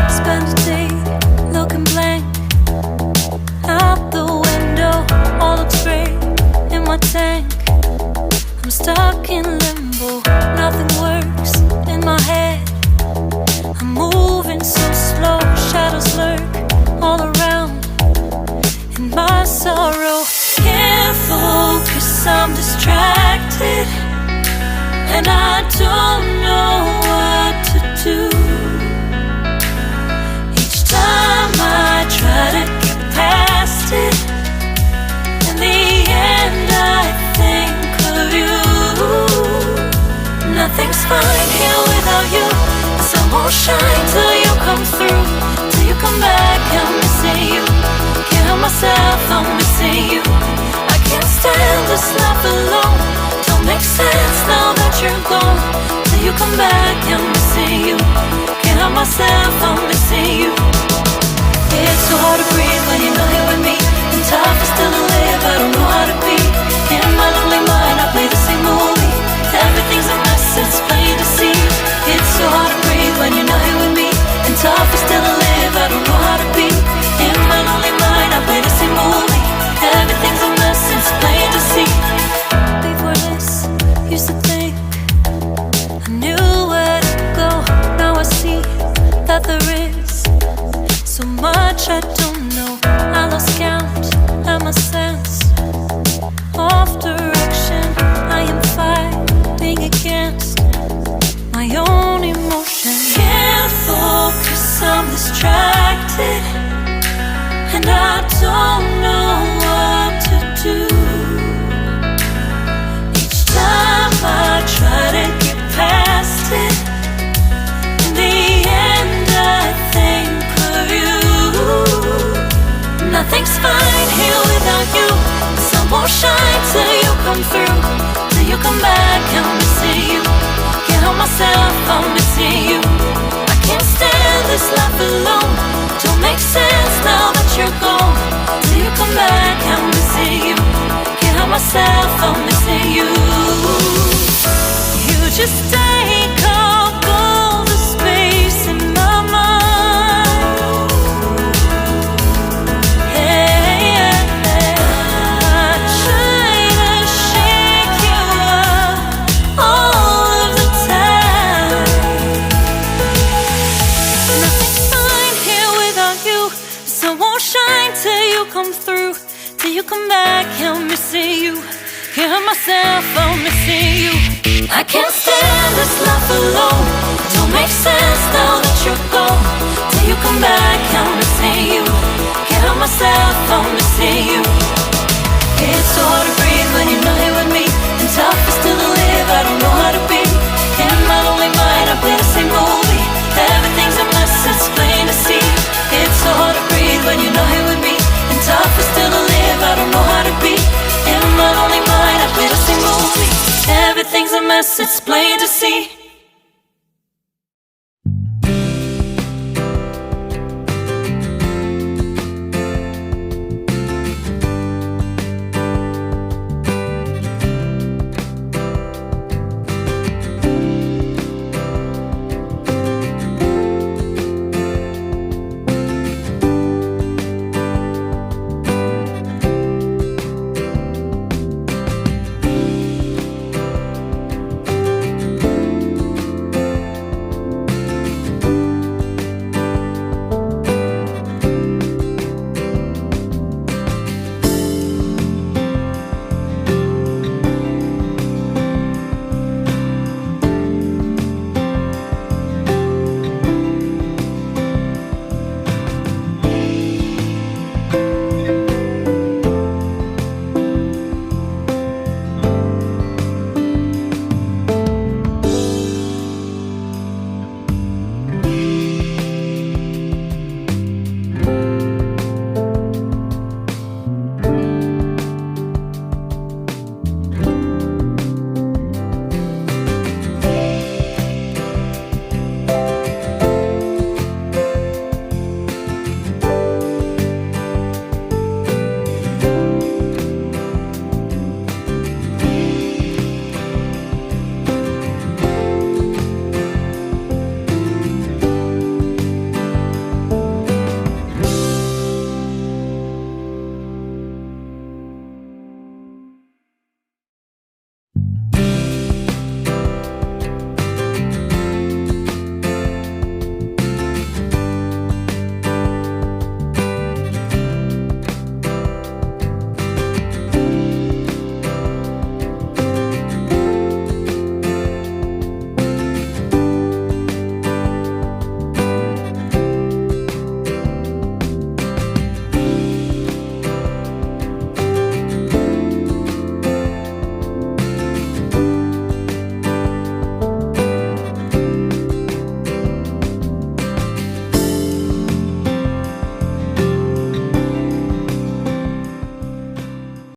Spend a day looking blank out the window, all looks great in my tank. I'm stuck in limbo, nothing works in my head. I'm moving so slow, shadows lurk all around. In my sorrow, can't focus, I'm distracted, and I don't know what to do. Each time I try to get past it, in the end I think of you. Nothing's fine here without you. The sun won't shine till you come through, till you come back. I'm missing you. Can't help myself, I'm missing you. I can't stand this life alone. Don't make sense now that you're gone. Till you come back, I'm missing you. Can't help myself, I'm missing you. It's so hard to breathe when you're not here with me, and tough is still to live, I don't know how to be. In my lonely mind I play the same movie. Everything's a mess, it's plain to see. It's so hard to breathe when you're not here with me, and tough is still to live, I don't know how to be. In my lonely mind I play the same movie. Everything's a mess, it's plain to see. Before this, used to think I knew where to go. Now I see that there is so much I don't know. I lost count at my sense of direction. I am fighting against my own emotion. Can't focus, I'm distracted, and I don't know what to do. Each time I try to get past it, in the end I think of you. Nothing's fine here without you. The sun won't shine till you come through, till you come back. I'm missing you. Can't help myself, I'm missing you. I can't stand this life alone. Don't make sense now that you're gone. Till you come back, I'm missing you. Can't help myself, I'm missing you. You just take up all the space in my mind. Hey, I try to shake you up all of the time. Nothing's fine here without you. The sun won't shine till you come through, till you come back. I'm missing you. Can't help myself, I'm missing you. I can't stand this life alone. Don't make sense now that you're gone. Till you come back, I'm missing you. Can't help myself, I'm missing you. It's so hard to breathe when you're not here with me, and tough is still to live, I don't know how to be. In my lonely mind I play the same movie. Everything's a mess, it's plain to see. It's so hard to breathe when you're not here with me, and tough is still to live, I don't know how to be. In my lonely mind I play the same movie. Everything's a mess, it's plain to see.